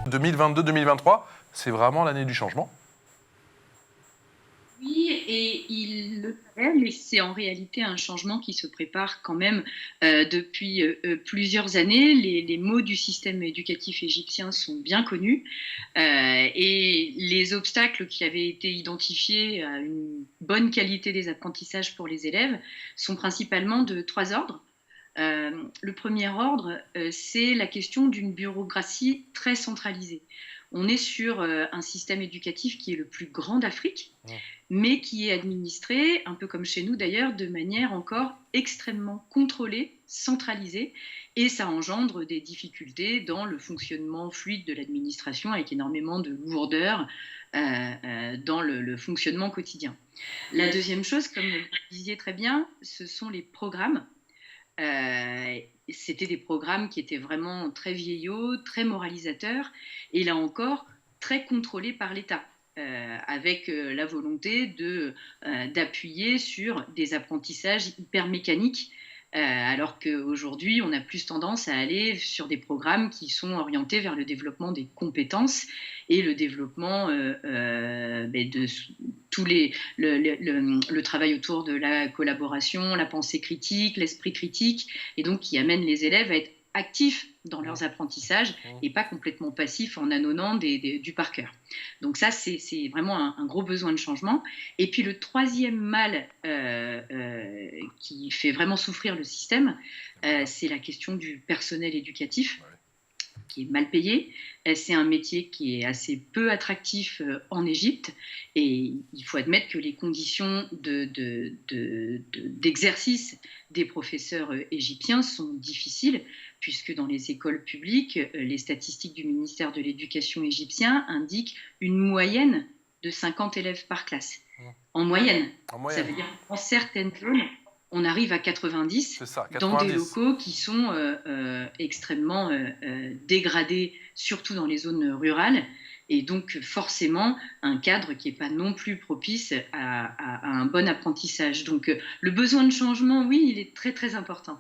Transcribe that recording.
2022-2023, c'est vraiment l'année du changement. Oui, et il le fait, mais c'est en réalité un changement qui se prépare quand même depuis plusieurs années. Les maux du système éducatif égyptien sont bien connus et les obstacles qui avaient été identifiés à une bonne qualité des apprentissages pour les élèves sont principalement de trois ordres. Le premier ordre, c'est la question d'une bureaucratie très centralisée. On est sur un système éducatif qui est le plus grand d'Afrique, mais qui est administré, un peu comme chez nous d'ailleurs, de manière encore extrêmement contrôlée, centralisée, et ça engendre des difficultés dans le fonctionnement fluide de l'administration, avec énormément de lourdeur dans le fonctionnement quotidien. La deuxième chose, comme vous le disiez très bien, ce sont les programmes. C'était des programmes qui étaient vraiment très vieillots, très moralisateurs, et là encore, très contrôlés par l'État. Avec la volonté d'appuyer sur des apprentissages hyper mécaniques, alors qu'aujourd'hui, on a plus tendance à aller sur des programmes qui sont orientés vers le développement des compétences et le développement de tous le travail autour de la collaboration, la pensée critique, l'esprit critique, et donc qui amène les élèves à être actifs dans leurs apprentissages et pas complètement passifs en ânonnant du par cœur. Donc ça, c'est vraiment un gros besoin de changement. Et puis le troisième mal qui fait vraiment souffrir le système, c'est la question du personnel éducatif, qui est mal payé. C'est un métier qui est assez peu attractif en Égypte, et il faut admettre que les conditions d'exercice des professeurs égyptiens sont difficiles, puisque dans les écoles publiques, les statistiques du ministère de l'Éducation égyptien indiquent une moyenne de 50 élèves par classe. En moyenne. Ça veut dire qu'en certaines zones, on arrive à 90, ça, 90 dans des locaux qui sont extrêmement dégradés, surtout dans les zones rurales, et donc forcément un cadre qui n'est pas non plus propice à un bon apprentissage. Donc le besoin de changement, oui, il est très très important.